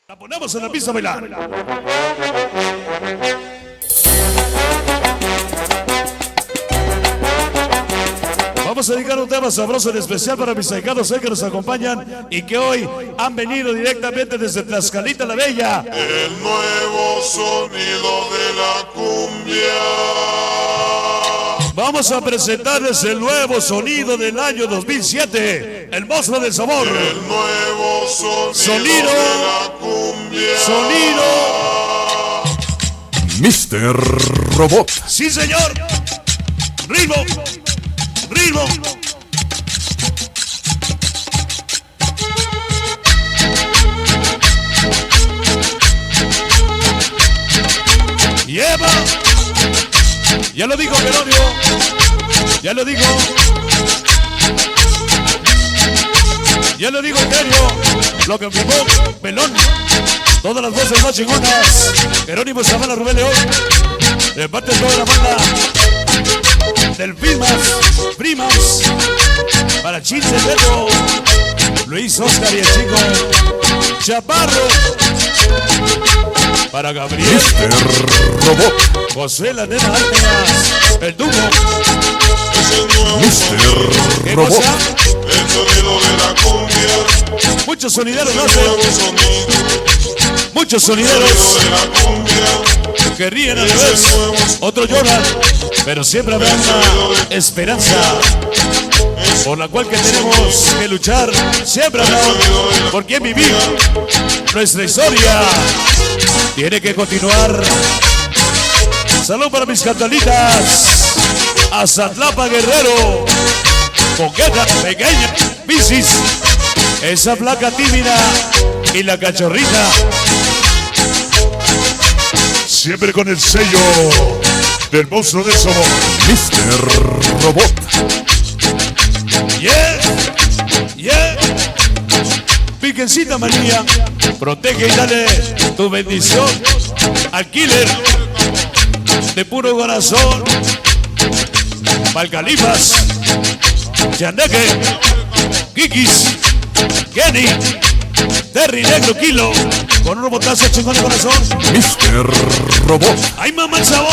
La ponemos en la pista a bailar. Vamos a dedicar un tema sabroso en especial para mis ahijados que nos acompañan y que hoy han venido directamente desde Tlaxcalita la Bella. El nuevo sonido de la cumbia. Vamos a presentarles el nuevo sonido del año 2007, el monstruo del sabor. El nuevo Sonido de la cumbia. Sonido Mr. Robot. Sí, señor. Ritmo. Ritmo. Lleva. Ya lo dijo Pelonio. Ya lo dijo. Ya lo digo en serio. Lo que firmó Pelón. Todas las voces más chingonas. Jerónimo Zavala, Rubén León. De parte de toda la banda. Del Primas. Para Chinche Pedro. Luis Oscar y el chico Chaparro. Para Gabriel. Mr. Robot. José la nena Altenas. El Dumo. Mr. ¿Qué Robot. cosa? El sonido de la cumbia. Muchos sonideros El no nuevo hacen. sonido. Muchos El sonido sonideros de la cumbia. que ríen a la vez. Otros lloran. Pero siempre habrá una esperanza por la cual que tenemos que luchar. Siempre habrá por quien vivir. Nuestra historia tiene que continuar. Salud para mis cantalitas. Azatlapa Guerrero. Coqueta, pequeña, Piscis. Esa flaca tímida y la cachorrita. Siempre con el sello del monstruo del sabor. Mr. Robot. Yeah, yeah. Virgencita María, protege y dale tu bendición al killer de puro corazón. Valcalifas, Yandeque, Kikis, Kenny, Terry Negro Kilo, con un robotazo chingón de corazón. Mr. Robot. ¡Ay, mamá, el sabor!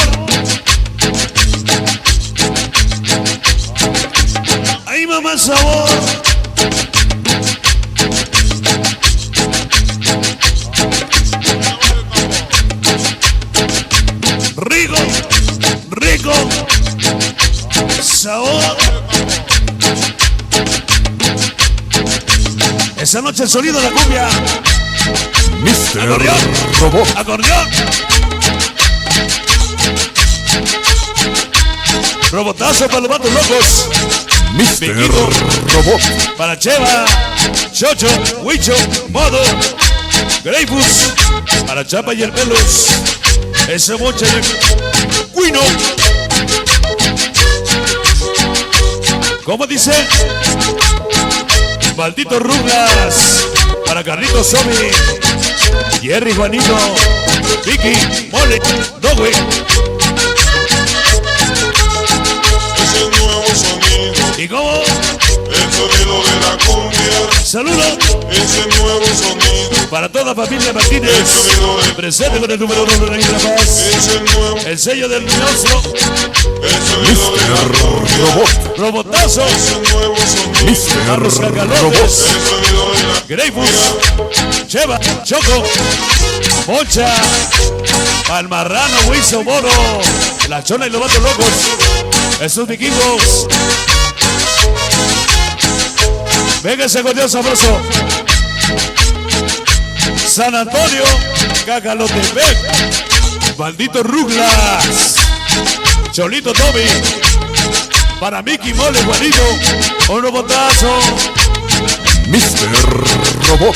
¡Ay, mamá, el sabor! Rico, rico, sabor. Esa noche el sonido de la cumbia. Mr. Acordeón. Robot. Acordeón. Robotazo para los vatos locos. Mr. Vikingo. Robot. Para Cheva, Chocho, Huicho, Modo, Greifus. Para Chapa y el Pelos. Ese boche y el Cuino. ¿Cómo dice? Maldito Ruglas. Para Carlitos Somi. Jerry Juanito. Vicky, Mole, Dogwe. Es el nuevo sonido. ¿Y cómo? El sonido de la cumbia. Saludos Es el nuevo sonido. para toda familia El Martínez. sonido de. Presente con el número 1 de la Paz. Es el nuevo. El sello del monstruo. El sonido de la Mr. cumbia. Robot. Robotazos. Es el nuevo sonido. Carlos Mr. Cacalotes. Robot. El sonido de la. Greifus. Cheva. Choco. Mocha. Palmarrano. Wiso. Moro. La Chona y los vatos locos. Esos vikingos. Venga ese acordeón sabroso. San Antonio. Cacalotepec. Maldito Ruglas. Cholito Toby. Para Mickey Mole, Juanito. Un robotazo. Mr. Robot.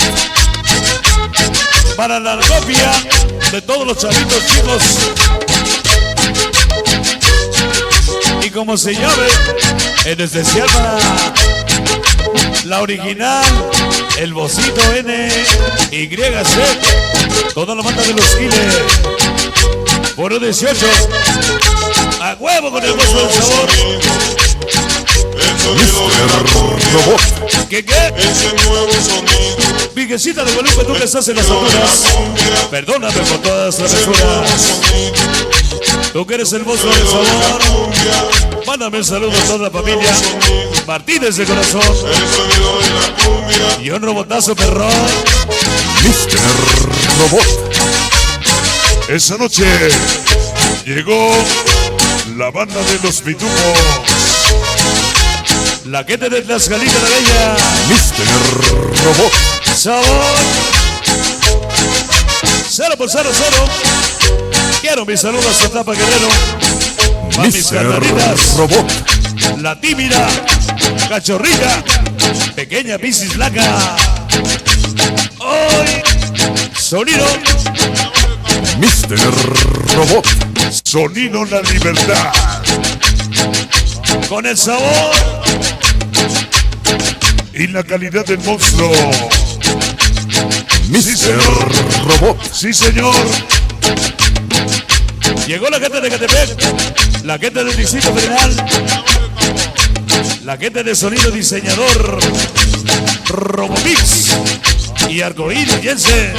Para la copia de todos los chavitos chicos. Y como se llame, en especial para la original, el Bocito NYC. Toda la banda de los Killer. Por 18. A huevo con el gozo del sabor. El sonido de la cumbia. Robot. ¿Qué? Ese nuevo sonido. Viquecita de Guadalupe, tú que estás en las De la alturas. cumbia. Perdóname por todas las Ese nuevo travesuras. sonido. Tú que eres el monstruo del Sonido de la sabor. cumbia. Mándame un saludo a toda la familia. Martínez de corazón. El sonido de la cumbia. Y un robotazo, perrón. Mr. Robot. Esa noche llegó la banda de los pitufos. La gente de Tlaxcalita la Bella. Mr. Robot. Sabor. 0-0-0. Quiero mis saludos a Tapa Guerrero. A mis Mr. cantaritas. Robot. La tímida. Cachorrita. Pequeña Piscis Blanca. Hoy. Sonido. Mr. Robot. Sonido La Libertad. Con el sabor. Y la calidad del monstruo. Mr. Robot. Sí, señor. Llegó la gente de Catepec. La gente del Distrito Federal. La gente de Sonido Diseñador. Robomix. Y Arcoíris Jensen.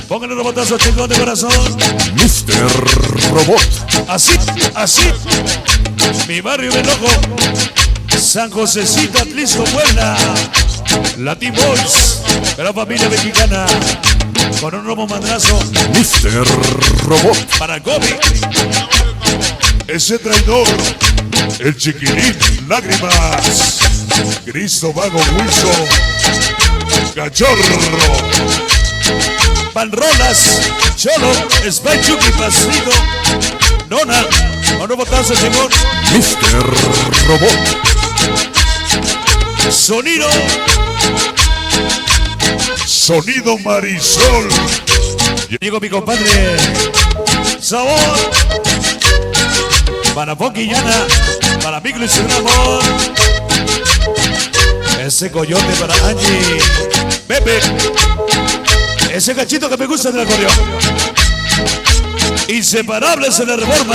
Pónganle un robotazo chingón de corazón. Mr. Robot. Así, así. Mi barrio bien loco. San Josecito, Atlisco, Puebla. Latin Boys. Gran familia mexicana. Con un robo madrazo Mr. Robot. para el cómic. Ese traidor. El chiquilín. Lágrimas. Cristo Vago Wilson. Cachorro. Panrolas, Cholo, Spy Chucky, Pasito, Nona, un robotazo chingón. Mr. Robot. Sonido, Sonido Marisol. llegó mi compadre. Sabor, para Pocky Llana, para Micro y su amor. Ese coyote para Angie, Pepe. Ese cachito que me gusta del acordeón. Inseparables en la Reforma.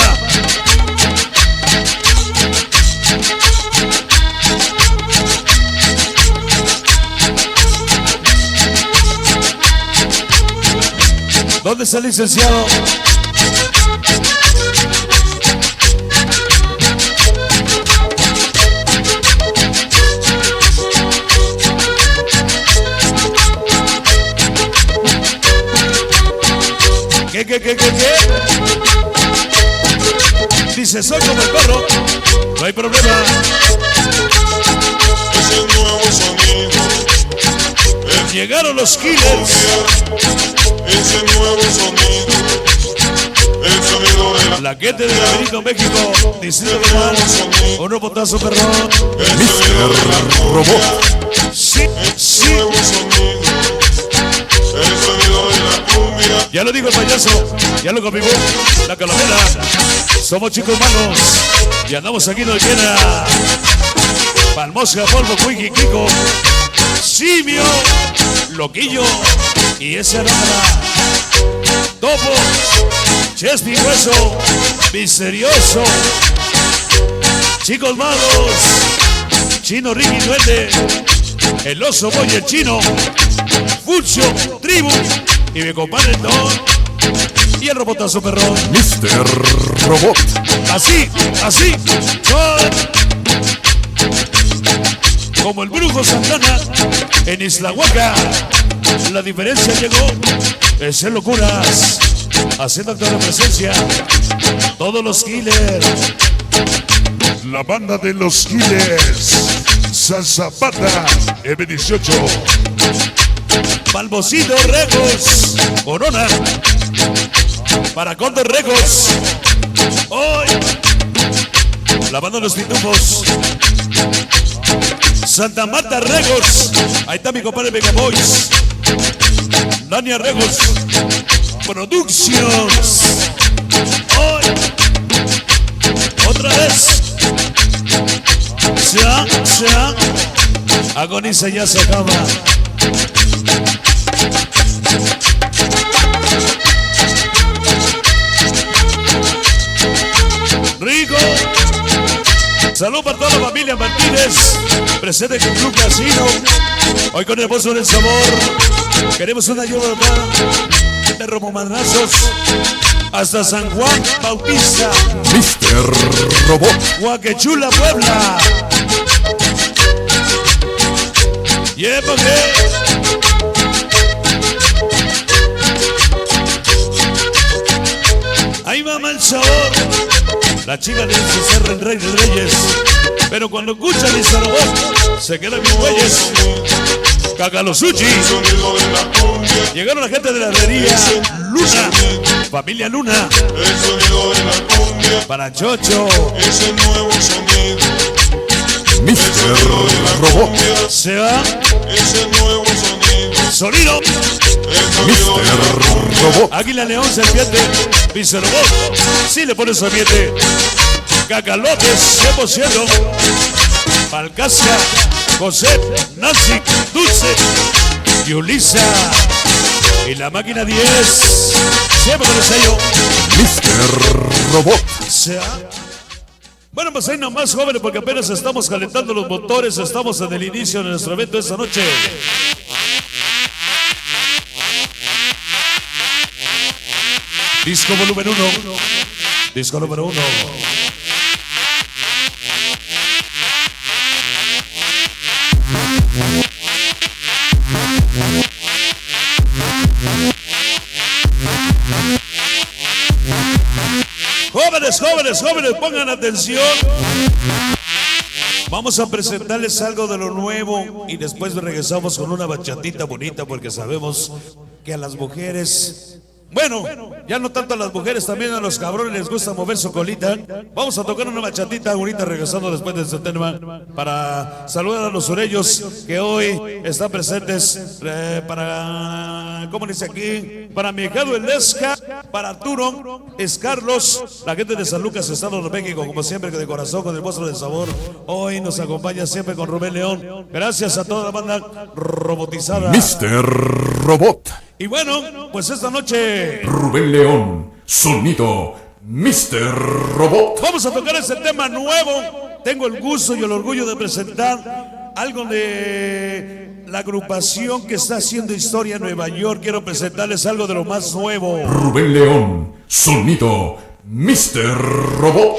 ¿Dónde está el licenciado? ¿Qué? Dice, soy como el perro. No hay problema. Ese nuevo sonido. Llegaron los killers. Ese nuevo sonido. El sonido de la La gente de Laberinto, México. Distrito Federal. Un robotazo, perrón. El sonido de la Robot. Sí, sí. nuevo sonido. El sonido de la cumbia. Ya lo dijo el payaso. Ya lo confirmó la calavera. Somos chicos malos. Y andamos aquí donde quiera. Palmosca, polvo, cuiqui, kiko. Simio, loquillo. Y ese aranda. Topo, Chespi, hueso. Misterioso. Chicos malos. Chino, Ricky, Duende. El oso, boy, el chino. Fucho, tribu. Y mi compadre Don. Y el robotazo perrón. Mr. Robot. Así, así. Son como el brujo Santana en Islahuaca. La diferencia llegó. Es en locuras. Haciendo acto de presencia. Todos los killers. La banda de los Killers. San Zapata. M18. Balbocito Records. Corona. Para Condor Records. Hoy. La banda de los pitufos. Santa Marta Records. Ahí está mi compadre Mega Boys. Dania Records Productions. Hoy. Otra vez. Agoniza, ya se acaba. Rico. Salud para toda la familia Martínez, presente con Club Casino. Hoy con el Pozo del Sabor. Queremos una ayuda acá de Romomadrazos hasta San Juan Bautista, Mr. Robot. Huaquechula, Puebla. Llévame. Ahí va el sabor. La chica le dice ser el rey de reyes, pero cuando escucha el Robot se quedan bien güeyes. Cacalosuchi. Llegaron la gente de la herrería Luna, familia Luna. Para Chocho. Mr. Robot. Se va. Sonido. Mr. Robot. Águila, león, serpiente. Mr. Robot. Sí le pone serpiente. Cacalotes, 100%. Balcasia, José, Nancy, Dulce y Ulisa. Y la máquina 10. Siempre con el sello. Mr. Robot. Bueno, pues ahí nomás, jóvenes, porque apenas estamos calentando los motores. Estamos en el inicio de nuestro evento esta noche. Disco volumen 1. Disco número 1. Jóvenes, pongan atención. Vamos a presentarles algo de lo nuevo y después regresamos con una bachatita bonita porque sabemos que a las mujeres, bueno, ya no tanto a las mujeres, también a los cabrones les gusta mover su colita. Vamos a tocar una bachatita bonita regresando después de este tema para saludar a los sureños que hoy están presentes para, ¿cómo dice aquí? Para mi hijado el Esca, para Arturo, es Carlos, la gente de San Lucas, Estado de México, como siempre, que de corazón, con el Pozo del Sabor. Hoy nos acompaña siempre con Rubén León. Gracias a toda la banda robotizada. Mr. Robot. Y bueno, pues esta noche Rubén León. Sonido Mr. Robot. vamos a tocar este tema nuevo. Tengo el gusto y el orgullo de presentar algo de la agrupación que está haciendo historia en Nueva York. Quiero presentarles algo de lo más nuevo. Rubén León. Sonido Mr. Robot.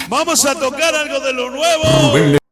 Vamos a tocar algo de lo nuevo. Rubén León.